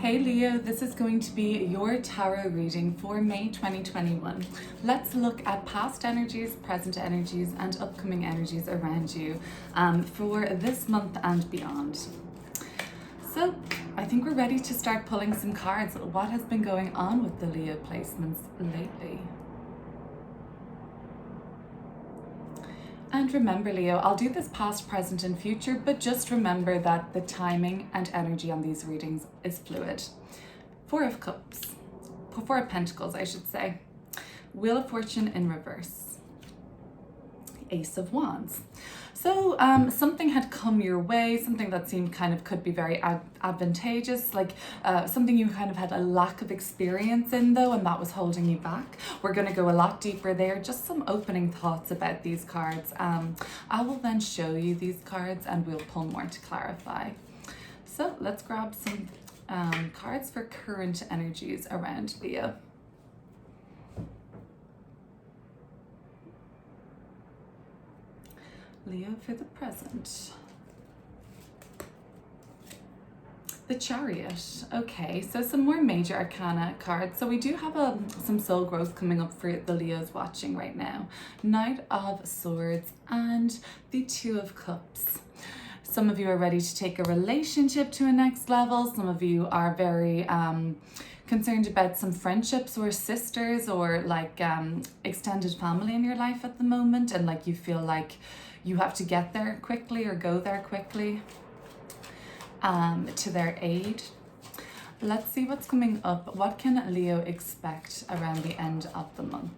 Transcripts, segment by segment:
Hey Leo, this is going to be your tarot reading for May 2021. Let's look at past energies, present energies, and upcoming energies around you for this month and beyond. So I think we're ready to start pulling some cards. What has been going on with the Leo placements lately? And remember, Leo, I'll do this past, present, and future, but just remember that the timing and energy on these readings is fluid. Four of Pentacles, I should say. Wheel of Fortune in reverse. Ace of Wands. So something had come your way, something that seemed kind of could be very advantageous, like something you kind of had a lack of experience in though, and that was holding you back. We're going to go a lot deeper there, just some opening thoughts about these cards. I will then show you these cards and we'll pull more to clarify. So let's grab some cards for current energies around Leo. Leo for the present. The Chariot. Okay, so some more major arcana cards. So we do have some soul growth coming up for the Leos watching right now. Knight of Swords and the Two of Cups. Some of you are ready to take a relationship to a next level. Some of you are very concerned about some friendships or sisters or like extended family in your life at the moment, and like you feel like you have to get there quickly or go there quickly to their aid. Let's see what's coming up. What can Leo expect around the end of the month?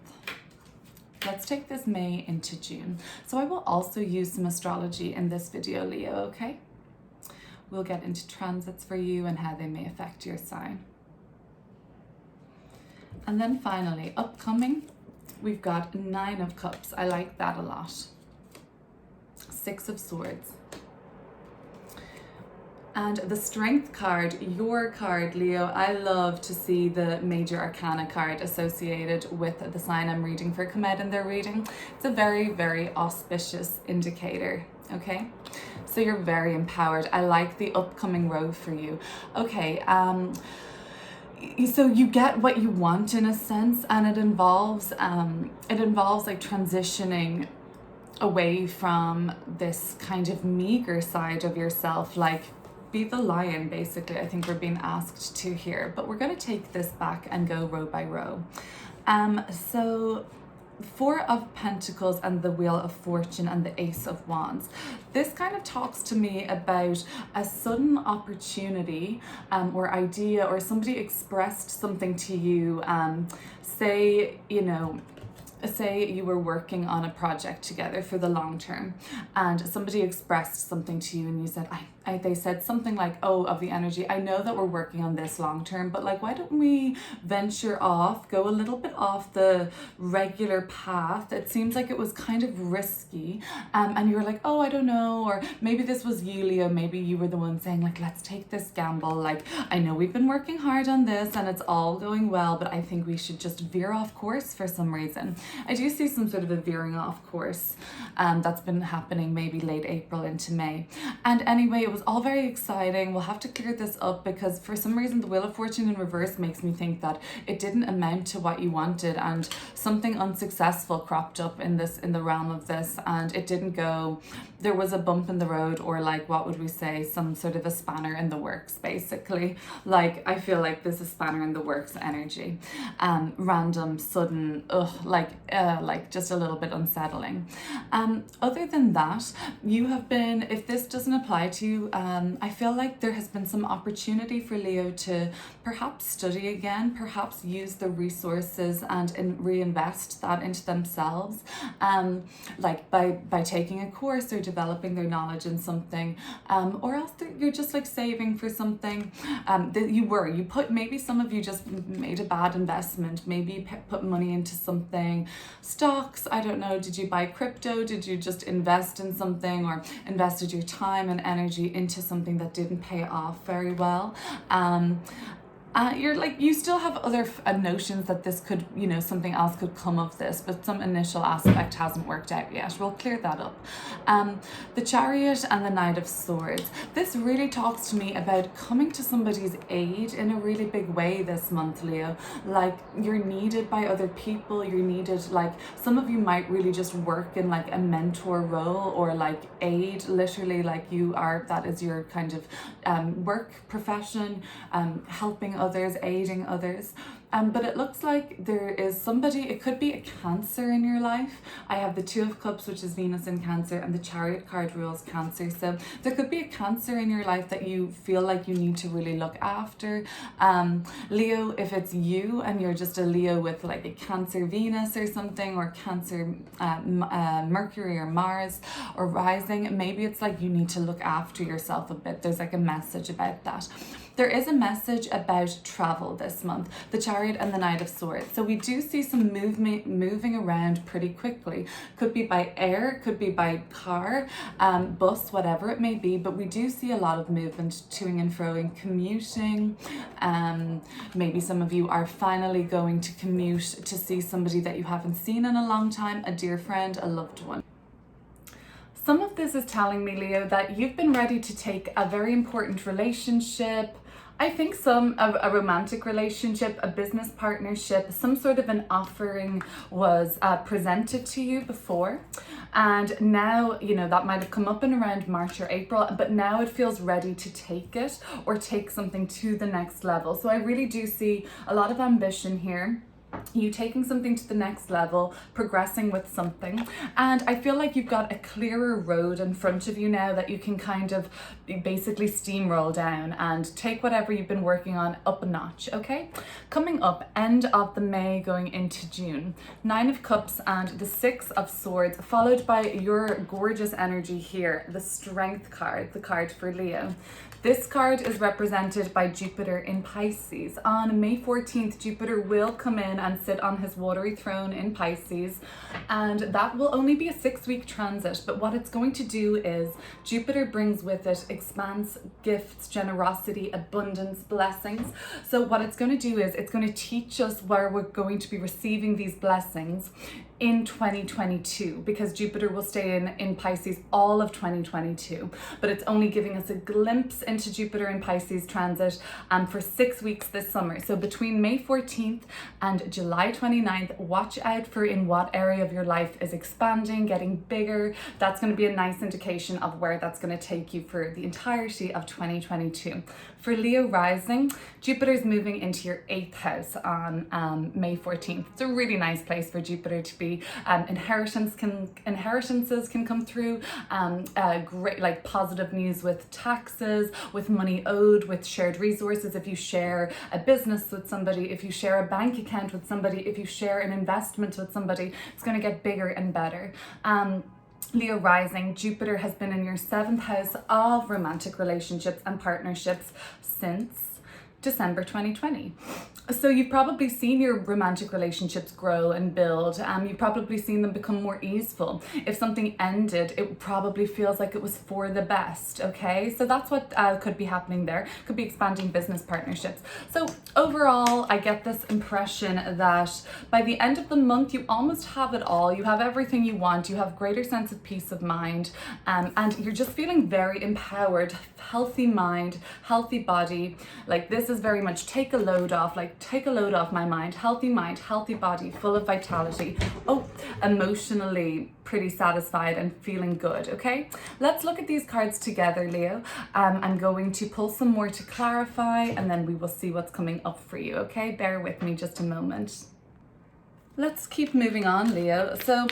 Let's take this May into June. So I will also use some astrology in this video, Leo, okay? We'll get into transits for you and how they may affect your sign. And then finally, upcoming, we've got Nine of Cups. I like that a lot. Six of Swords. And the Strength card, your card, Leo. I love to see the major arcana card associated with the sign I'm reading for come out in their reading. It's a very, very auspicious indicator, okay? So you're very empowered. I like the upcoming row for you. Okay, so you get what you want in a sense, and it involves like transitioning away from this kind of meager side of yourself, like be the lion, basically. I think we're being asked to here, but we're going to take this back and go row by row. So Four of Pentacles and the Wheel of Fortune and the Ace of Wands. This kind of talks to me about a sudden opportunity or idea, or somebody expressed something to you. Say you were working on a project together for the long term, and somebody expressed something to you and you said, they said something like, oh, of the energy, I know that we're working on this long term, but like, why don't we venture off, go a little bit off the regular path? It seems like it was kind of risky. And you were like, oh, I don't know. Or maybe this was you, Leo. Maybe you were the one saying like, let's take this gamble. Like, I know we've been working hard on this and it's all going well, but I think we should just veer off course for some reason. I do see some sort of a veering off course that's been happening maybe late April into May. And anyway, it was all very exciting. We'll have to clear this up because for some reason the Wheel of Fortune in reverse makes me think that it didn't amount to what you wanted, and something unsuccessful cropped up in the realm of this, and it didn't go. There was a bump in the road, or like, what would we say, some sort of a spanner in the works, basically. Like, I feel like there's a spanner in the works energy. Random, sudden, like just a little bit unsettling. Other than that, you have been, if this doesn't apply to you, I feel like there has been some opportunity for Leo to perhaps study again, perhaps use the resources and reinvest that into themselves, like by taking a course or developing their knowledge in something, or else you're just like saving for something that maybe some of you just made a bad investment. Maybe you put money into something, stocks, I don't know, did you buy crypto? Did you just invest in something, or invested your time and energy into something that didn't pay off very well? You're like, you still have other notions that this could, you know, something else could come of this, but some initial aspect hasn't worked out yet. We'll clear that up. The Chariot and the Knight of Swords. This really talks to me about coming to somebody's aid in a really big way this month, Leo. Like, you're needed by other people. You're needed, like, some of you might really just work in like a mentor role or like aid, literally, like you are, that is your kind of work profession, helping others, aiding others. But it looks like there is somebody, it could be a Cancer in your life. I have the Two of Cups, which is Venus in Cancer, and the Chariot card rules Cancer. So there could be a Cancer in your life that you feel like you need to really look after. Leo, if it's you and you're just a Leo with like a Cancer Venus or something, or Cancer Mercury or Mars or rising, maybe it's like you need to look after yourself a bit. There's like a message about that. There is a message about travel this month, the Chariot and the Knight of Swords. So we do see some moving around pretty quickly. Could be by air, could be by car, bus, whatever it may be, but we do see a lot of movement, toing and froing, commuting. Maybe some of you are finally going to commute to see somebody that you haven't seen in a long time, a dear friend, a loved one. Some of this is telling me, Leo, that you've been ready to take a very important relationship. I think a romantic relationship, a business partnership, some sort of an offering was presented to you before. And now, you know, that might have come up in around March or April, but now it feels ready to take it or take something to the next level. So I really do see a lot of ambition here. You taking something to the next level, progressing with something. And I feel like you've got a clearer road in front of you now that you can kind of basically steamroll down and take whatever you've been working on up a notch, okay? Coming up, end of the May going into June, 9 of Cups and the 6 of Swords, followed by your gorgeous energy here, the Strength card, the card for Leo. This card is represented by Jupiter in Pisces. On May 14th, Jupiter will come in and sit on his watery throne in Pisces, and that will only be a 6-week transit. But what it's going to do is Jupiter brings with it expanse, gifts, generosity, abundance, blessings. So what it's going to do is it's going to teach us where we're going to be receiving these blessings in 2022, because Jupiter will stay in Pisces all of 2022, but it's only giving us a glimpse into Jupiter in Pisces transit for 6 weeks this summer. So between May 14th and July 29th, watch out for in what area of your life is expanding, getting bigger. That's going to be a nice indication of where that's going to take you for the entirety of 2022. For Leo rising, Jupiter's moving into your 8th house on May 14th. It's a really nice place for Jupiter to be. Inheritances can come through, great, like positive news with taxes, with money owed, with shared resources. If you share a business with somebody, if you share a bank account with somebody, if you share an investment with somebody, it's going to get bigger and better. Leo rising, Jupiter has been in your 7th house of romantic relationships and partnerships since December 2020. So you've probably seen your romantic relationships grow and build. You've probably seen them become more easeful. If something ended, it probably feels like it was for the best, okay? So that's what could be happening there. Could be expanding business partnerships. So overall, I get this impression that by the end of the month, you almost have it all. You have everything you want. You have greater sense of peace of mind, and you're just feeling very empowered, healthy mind, healthy body. Like, this is very much take a load off, like take a load off my mind, healthy body, full of vitality. Oh, emotionally pretty satisfied and feeling good, okay? Let's look at these cards together, Leo. I'm going to pull some more to clarify, and then we will see what's coming up for you, okay? Bear with me just a moment. Let's keep moving on, Leo. So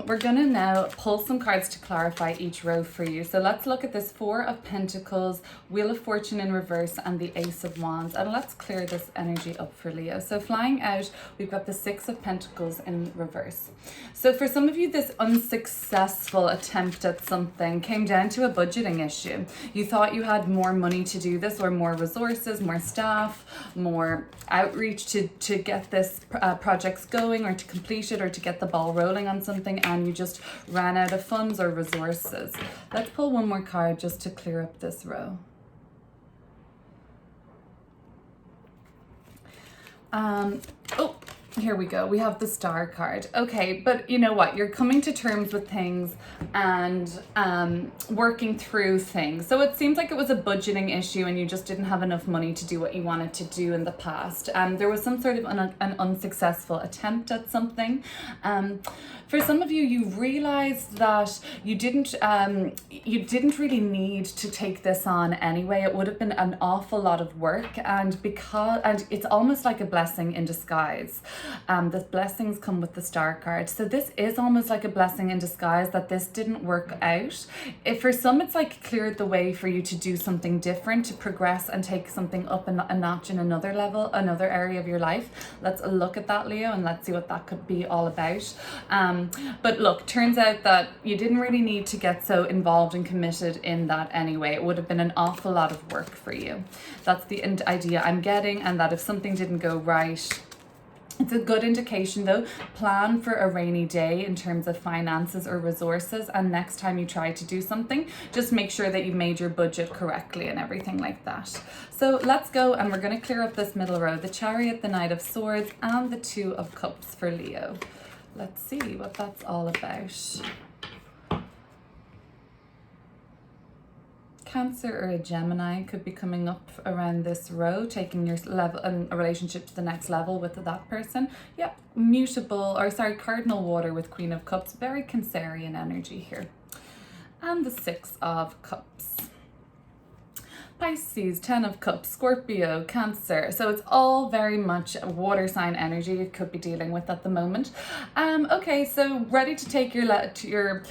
we're gonna now pull some cards to clarify each row for you. So let's look at this 4 of Pentacles, Wheel of Fortune in reverse, and the Ace of Wands. And let's clear this energy up for Leo. So flying out, we've got the 6 of Pentacles in reverse. So for some of you, this unsuccessful attempt at something came down to a budgeting issue. You thought you had more money to do this, or more resources, more staff, more outreach to get this projects going, or to complete it, or to get the ball rolling on something, and you just ran out of funds or resources. Let's pull one more card just to clear up this row. Oh, here we go. We have the Star card. Okay, but you know what? You're coming to terms with things and working through things. So it seems like it was a budgeting issue and you just didn't have enough money to do what you wanted to do in the past. There was some sort of an unsuccessful attempt at something. For some of you, you realized that you didn't really need to take this on anyway. It would have been an awful lot of work, and it's almost like a blessing in disguise. The blessings come with the Star card. So this is almost like a blessing in disguise that this didn't work out. If for some, it's like cleared the way for you to do something different, to progress and take something up a notch in another level, another area of your life. Let's look at that, Leo, and let's see what that could be all about. But look, turns out that you didn't really need to get so involved and committed in that anyway. It would have been an awful lot of work for you. That's the idea I'm getting, and that if something didn't go right, it's a good indication though. Plan for a rainy day in terms of finances or resources, and next time you try to do something, just make sure that you made your budget correctly and everything like that. So let's go, and we're going to clear up this middle row, the Chariot, the Knight of Swords, and the Two of Cups for Leo. Let's see what that's all about. Cancer or a Gemini could be coming up around this row, taking your level and a relationship to the next level with that person. Yep, cardinal water with Queen of Cups, very Cancerian energy here. And the Six of Cups. Pisces, Ten of Cups, Scorpio, Cancer. So it's all very much water sign energy you could be dealing with at the moment. Okay, so ready to take your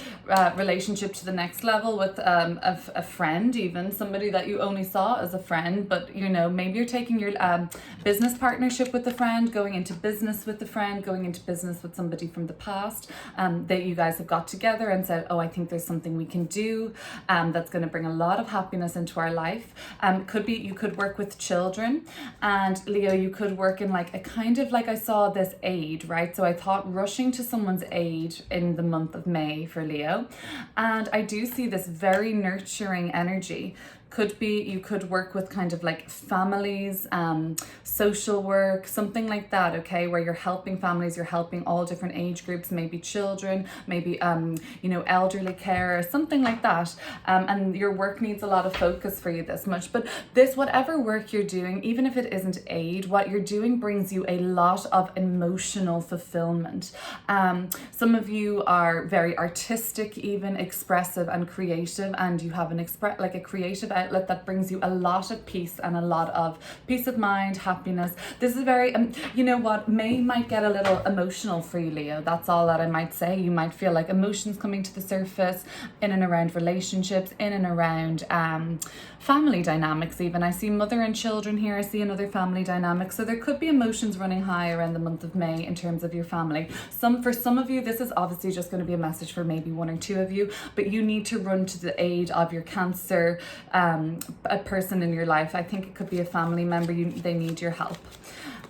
relationship to the next level with a friend, even somebody that you only saw as a friend, but you know, maybe you're taking your business partnership with a friend, going into business with a friend, going into business with somebody from the past, that you guys have got together and said, oh, I think there's something we can do that's going to bring a lot of happiness into our life. Could be you could work with children, and Leo, you could work in like a kind of like I saw this aid, right? So I thought rushing to someone's aid in the month of May for Leo, and I do see this very nurturing energy. Could be you could work with kind of like families, social work, something like that, okay, where you're helping families, you're helping all different age groups, maybe children, maybe elderly care, something like that, and your work needs a lot of focus for you this much. But this, whatever work you're doing, even if it isn't aid, what you're doing brings you a lot of emotional fulfillment. Some of you are very artistic, even expressive and creative, and you have a creative outlet that brings you a lot of peace and a lot of peace of mind, happiness. This is very, you know what, May might get a little emotional for you, Leo. That's all that I might say. You might feel like emotions coming to the surface in and around relationships, in and around family dynamics even. I see mother and children here. I see another family dynamic. So there could be emotions running high around the month of May in terms of your family. For some of you, this is obviously just going to be a message for maybe one or two of you, but you need to run to the aid of your Cancer, a person in your life. I think it could be a family member. They need your help.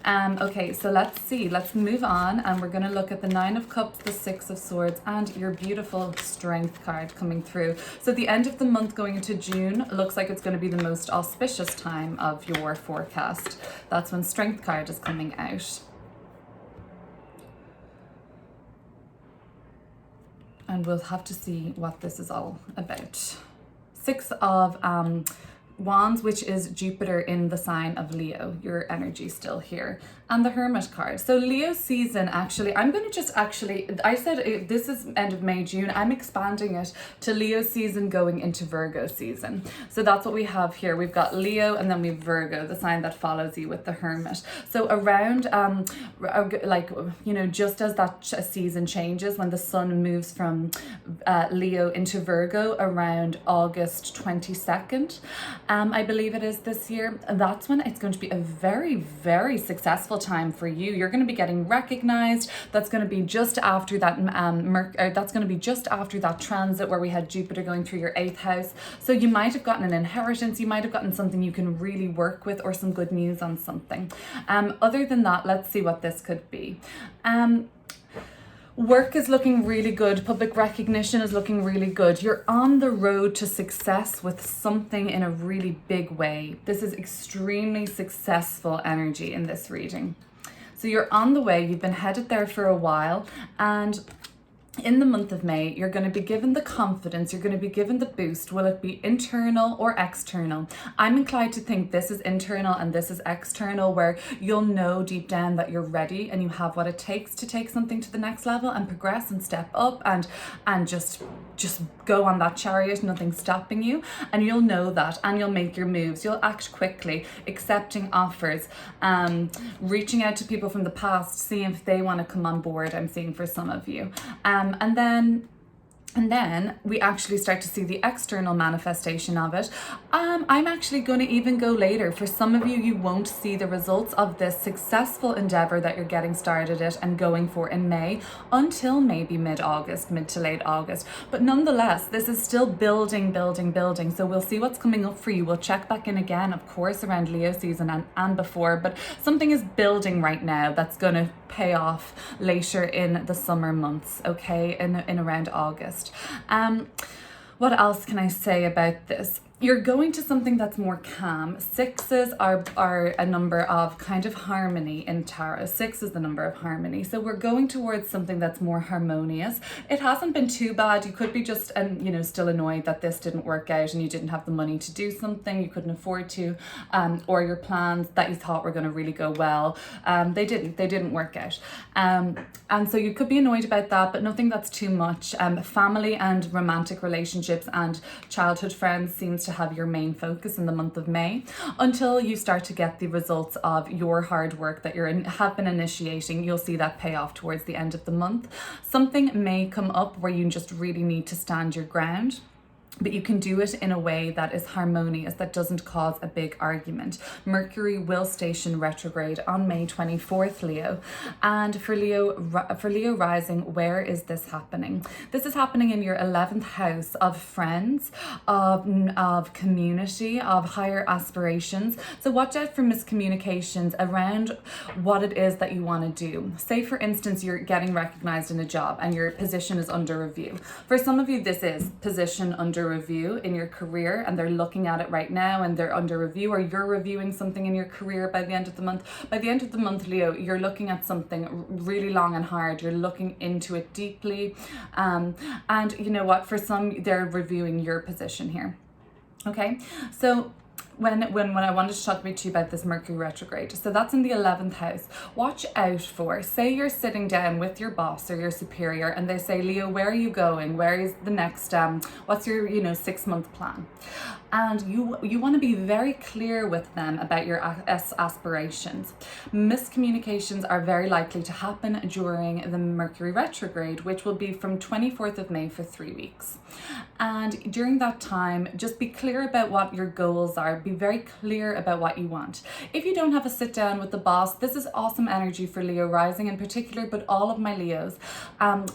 Okay, so let's move on, and we're going to look at the Nine of Cups, the Six of Swords, and your beautiful Strength card coming through. So the end of the month going into June looks like it's going to be the most auspicious time of your forecast. That's when Strength card is coming out. And we'll have to see what this is all about. Six of Wands, which is Jupiter in the sign of Leo, your energy still here, and the Hermit card. So Leo season, actually, I'm going to I said this is end of May, June. I'm expanding it to Leo season going into Virgo season. So that's what we have here. We've got Leo, and then we've Virgo, the sign that follows you with the Hermit. So around, just as that season changes, when the sun moves from Leo into Virgo around August 22nd, I believe it is this year, that's when it's going to be a very, very successful time for you. You're going to be getting recognized. That's going to be just after that transit where we had Jupiter going through your 8th house. So you might have gotten an inheritance, you might have gotten something you can really work with, or some good news on something. Other than that, let's see what this could be. Work is looking really good. Public recognition is looking really good. You're on the road to success with something in a really big way. This is extremely successful energy in this reading. So you're on the way, you've been headed there for a while, and in the month of May, you're going to be given the confidence, you're going to be given the boost. Will it be internal or external? I'm inclined to think this is internal and this is external, where you'll know deep down that you're ready and you have what it takes to take something to the next level and progress and step up and just go on that chariot, nothing stopping you. And you'll know that, and you'll make your moves. You'll act quickly, accepting offers, reaching out to people from the past, seeing if they want to come on board, I'm seeing for some of you. And then we actually start to see the external manifestation of it. I'm actually going to even go later. For some of you, you won't see the results of this successful endeavor that you're getting started at and going for in May until maybe mid to late August. But nonetheless, this is still building. So we'll see what's coming up for you. We'll check back in again, of course, around Leo season and before, but something is building right now that's going to pay off later in the summer months, okay, in around August. What else can I say about this? You're going to something that's more calm. Sixes are a number of kind of harmony in tarot. 6 is the number of harmony. So we're going towards something that's more harmonious. It hasn't been too bad. You could be just, still annoyed that this didn't work out and you didn't have the money to do something, you couldn't afford to, or your plans that you thought were going to really go well, they didn't work out. And so you could be annoyed about that, but nothing that's too much. Family and romantic relationships and childhood friends seems to have your main focus in the month of May, until you start to get the results of your hard work that have been initiating. You'll see that pay off towards the end of the month. Something may come up where you just really need to stand your ground, but you can do it in a way that is harmonious, that doesn't cause a big argument. Mercury will station retrograde on May 24th, Leo. And for Leo rising, where is this happening? This is happening in your 11th house of friends, of community, of higher aspirations. So watch out for miscommunications around what it is that you want to do. Say, for instance, you're getting recognized in a job and your position is under review. For some of you, this is position under review in your career, and they're looking at it right now and they're under review, or you're reviewing something in your career by the end of the month. By the end of the month, Leo, you're looking at something really long and hard. You're looking into it deeply. And you know what? For some, they're reviewing your position here. Okay, so when I wanted to talk to you about this Mercury retrograde, so that's in the 11th house. Watch out for, say you're sitting down with your boss or your superior and they say, Leo, where are you going? Where is the next, what's your 6-month plan? And you want to be very clear with them about your aspirations. Miscommunications are very likely to happen during the Mercury retrograde, which will be from 24th of May for 3 weeks. And during that time, just be clear about what your goals are. Be very clear about what you want. If you don't have a sit down with the boss, this is awesome energy for Leo rising in particular, but all of my Leos.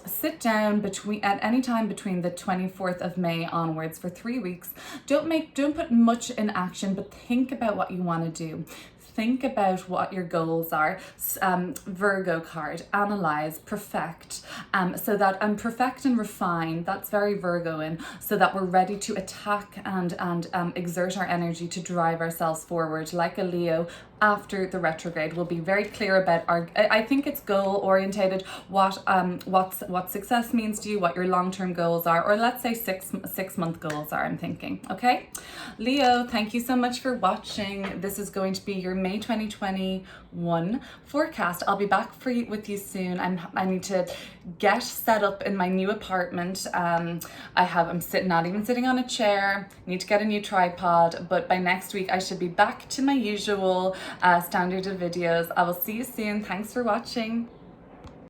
Sit down at any time between the 24th of May onwards for 3 weeks. Don't put much in action, but think about what you want to do. Think about what your goals are. Virgo card, analyze, perfect. Perfect and refine, that's very Virgoan, so that we're ready to attack and exert our energy to drive ourselves forward like a Leo. After the retrograde, we'll be very clear about I think it's goal orientated, what success means to you, what your long-term goals are, or let's say six month goals are, I'm thinking. Okay, Leo, thank you so much for watching. This is going to be your May 2021 forecast. I'll be back with you soon. I need to get set up in my new apartment. I'm not even sitting on a chair. Need to get a new tripod, but by next week I should be back to my usual standard of videos. I will see you soon. Thanks for watching.